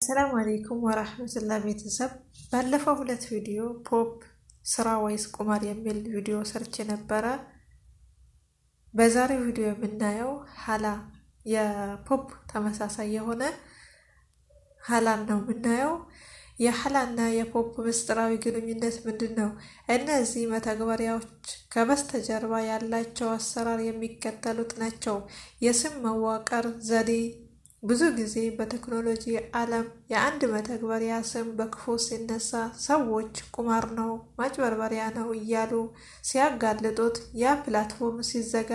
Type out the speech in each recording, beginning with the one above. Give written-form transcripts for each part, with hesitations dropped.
ሰላም አለይኩም ወራህመቱላሂ ቤተሰብ ባለፈው ሁለት ቪዲዮ ፖፕ ስራ ወይስ ቁማር የሚል ቪዲዮ ሰርች ነበረ። በዛሬው ቪዲዮ የምናየው ሀላ የፖፕ ተመሳሳይ የሆነ ሀላን ነው የምናየው። የሀላና የፖፕ ምስጢራዊ ግንኙነት ምንድን ነው? እነዚህ መተግበሪያዎች ከበስተጀርባ ያላቸው አሰራር የሚከተሉት ናቸው። የስም መዋቅር ዘዴ ብዙ ጊዜ በቴክኖሎጂ ዓለም የአንድ መተግበሪያ ስም በክፉ ሲነሳ ሰዎች ቁማር ነው፣ ማጭበርበሪያ ነው እያሉ ሲያጋልጡት፣ ያ ፕላትፎርም ሲዘጋ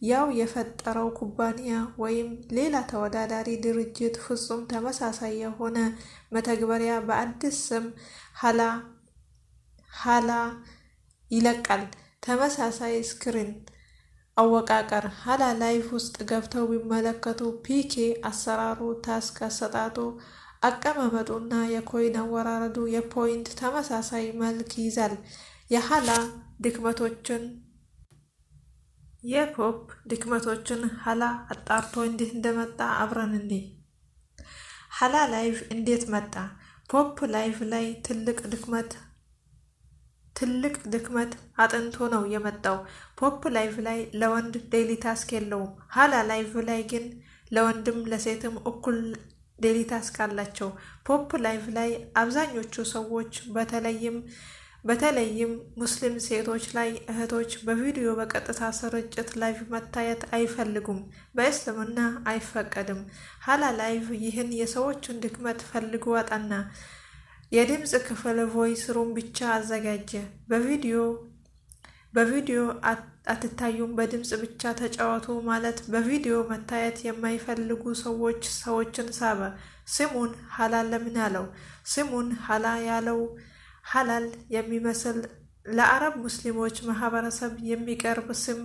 ያው የፈጠረው ኩባንያ ወይም ሌላ ተወዳዳሪ ድርጅት ፍጹም ተመሳሳይ የሆነ መተግበሪያ በአዲስ ስም ሀላ ይለቃል። ተመሳሳይ ስክሪን አወቃቀር ሀላ ላይቭ ውስጥ ገብተው ቢመለከቱ ፒኬ አሰራሩ፣ ታስክ አሰጣጡ፣ አቀማመጡና የኮይን አወራረዱ የፖይንት ተመሳሳይ መልክ ይይዛል። የሀላ ድክመቶችን የፖፕ ድክመቶችን ሀላ አጣርቶ እንዴት እንደመጣ አብረን እንይ። ሀላ ላይቭ እንዴት መጣ? ፖፕ ላይቭ ላይ ትልቅ ድክመት አጥንቶ ነው የመጣው። ፖፕ ላይቭ ላይ ለወንድ ዴይሊ ታስክ የለውም። ሀላ ላይቭ ላይ ግን ለወንድም ለሴትም እኩል ዴይሊ ታስክ አላቸው። ፖፕ ላይቭ ላይ አብዛኞቹ ሰዎች በተለይም ሙስሊም ሴቶች ላይ እህቶች በቪዲዮ በቀጥታ ስርጭት ላይቭ መታየት አይፈልጉም። በእስልምና አይፈቀድም። ሀላ ላይቭ ይህን የሰዎችን ድክመት ፈልጎ አጠና። የድምፅ ክፍል ቮይስ ሩም ብቻ አዘጋጀ። በቪዲዮ አትታዩም፣ በድምፅ ብቻ ተጫወቱ ማለት በቪዲዮ መታየት የማይፈልጉ ሰዎችን ሳበ። ስሙን ሀላ ለምን አለው? ስሙን ሀላ ያለው ሀላል የሚመስል ለአረብ ሙስሊሞች ማህበረሰብ የሚቀርብ ስም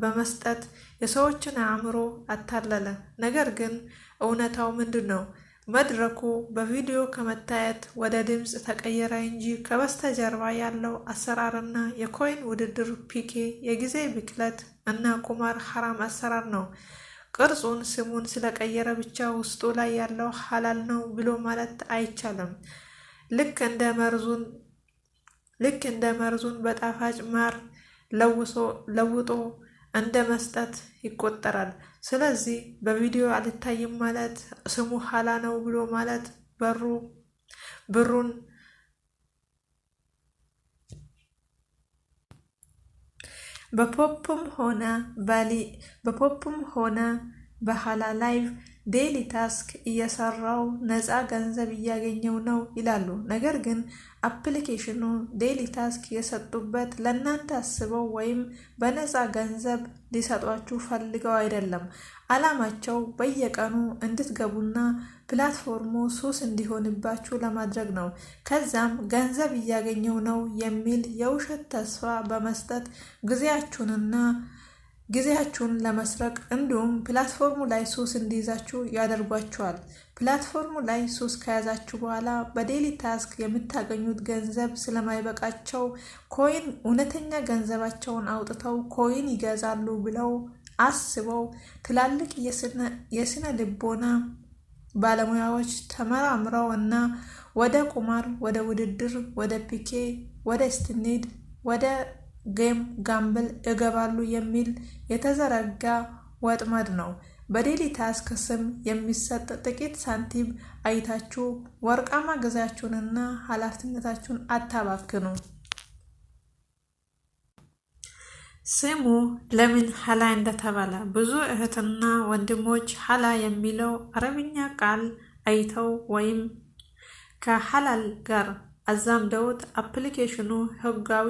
በመስጠት የሰዎችን አእምሮ አታለለ። ነገር ግን እውነታው ምንድን ነው? መድረኩ በቪዲዮ ከመታየት ወደ ድምፅ ተቀየረ እንጂ ከበስተጀርባ ያለው አሰራርና የኮይን ውድድር ፒኬ የጊዜ ብክለት እና ቁማር ሐራም አሰራር ነው። ቅርጹን ስሙን ስለቀየረ ብቻ ውስጡ ላይ ያለው ሀላል ነው ብሎ ማለት አይቻልም። ልክ እንደ መርዙን በጣፋጭ ማር ለውጦ እንደ መስጠት ይቆጠራል። ስለዚህ በቪዲዮ አልታይም ማለት ስሙ ሀላ ነው ብሎ ማለት ብሩን በፖፕም ሆነ በሀላ ላይቭ ዴይሊ ታስክ እየሰራው ነፃ ገንዘብ እያገኘው ነው ይላሉ። ነገር ግን አፕሊኬሽኑ ዴይሊ ታስክ የሰጡበት ለእናንተ አስበው ወይም በነፃ ገንዘብ ሊሰጧችሁ ፈልገው አይደለም። ዓላማቸው በየቀኑ እንድትገቡና ፕላትፎርሙ ሱስ እንዲሆንባችሁ ለማድረግ ነው። ከዛም ገንዘብ እያገኘው ነው የሚል የውሸት ተስፋ በመስጠት ጊዜያችሁን ለመስረቅ እንዲሁም ፕላትፎርሙ ላይ ሱስ እንዲይዛችሁ ያደርጓችኋል። ፕላትፎርሙ ላይ ሱስ ከያዛችሁ በኋላ በዴይሊ ታስክ የምታገኙት ገንዘብ ስለማይበቃቸው ኮይን እውነተኛ ገንዘባቸውን አውጥተው ኮይን ይገዛሉ ብለው አስበው ትላልቅ የስነ ልቦና ባለሙያዎች ተመራምረው እና ወደ ቁማር፣ ወደ ውድድር፣ ወደ ፒኬ፣ ወደ ስቲኒድ፣ ወደ ጌም ጋምብል ይገባሉ የሚል የተዘረጋ ወጥመድ ነው። በዴይሊ ታስክ ስም የሚሰጥ ጥቂት ሳንቲም አይታችሁ ወርቃማ ጊዜያችሁንና ኃላፊነታችሁን አታባክኑ። ስሙ ለምን ሀላ እንደተባለ ብዙ እህትና ወንድሞች ሀላ የሚለው አረብኛ ቃል አይተው ወይም ከሀላል ጋር አዛምደውት አፕሊኬሽኑ ህጋዊ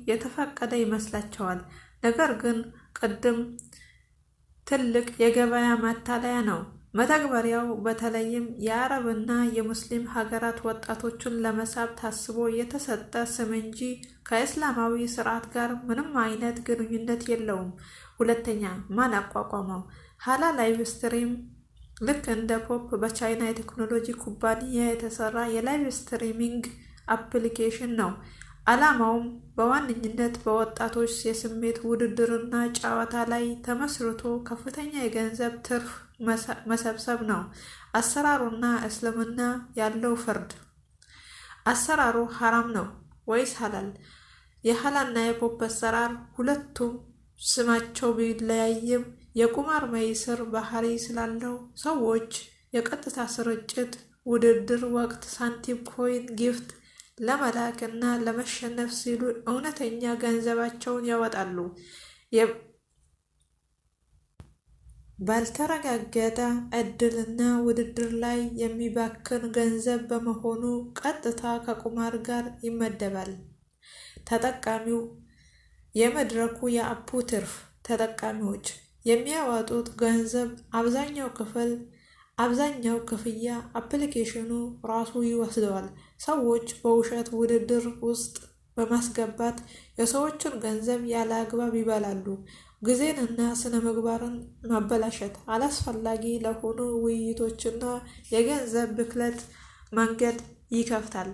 የተፈቀደ ይመስላቸዋል። ነገር ግን ቅድም ትልቅ የገበያ ማታለያ ነው። መተግበሪያው በተለይም የአረብና የሙስሊም ሀገራት ወጣቶችን ለመሳብ ታስቦ የተሰጠ ስም እንጂ ከእስላማዊ ስርዓት ጋር ምንም አይነት ግንኙነት የለውም። ሁለተኛ፣ ማን አቋቋመው? ሀላ ላይቭ ስትሪም ልክ እንደ ፖፕ በቻይና የቴክኖሎጂ ኩባንያ የተሰራ የላይቭ ስትሪሚንግ አፕሊኬሽን ነው። ዓላማውም በዋነኝነት በወጣቶች የስሜት ውድድርና ጨዋታ ላይ ተመስርቶ ከፍተኛ የገንዘብ ትርፍ መሰብሰብ ነው። አሰራሩና እስልምና ያለው ፍርድ። አሰራሩ ሐራም ነው ወይስ ሐላል? የሐላልና የፖፕ አሰራር ሁለቱም ስማቸው ቢለያይም የቁማር መይስር ባህሪ ስላለው ሰዎች የቀጥታ ስርጭት ውድድር ወቅት ሳንቲም፣ ኮይን፣ ጊፍት ለመላክ እና ለመሸነፍ ሲሉ እውነተኛ ገንዘባቸውን ያወጣሉ። ባልተረጋገጠ ዕድልና ውድድር ላይ የሚባክን ገንዘብ በመሆኑ ቀጥታ ከቁማር ጋር ይመደባል። ተጠቃሚው የመድረኩ የአፑ ትርፍ። ተጠቃሚዎች የሚያወጡት ገንዘብ አብዛኛው ክፍያ አፕሊኬሽኑ ራሱ ይወስደዋል። ሰዎች በውሸት ውድድር ውስጥ በማስገባት የሰዎችን ገንዘብ ያለ አግባብ ይበላሉ። ጊዜንና ስነ ምግባርን ማበላሸት አላስፈላጊ ለሆኑ ውይይቶችና የገንዘብ ብክለት መንገድ ይከፍታል።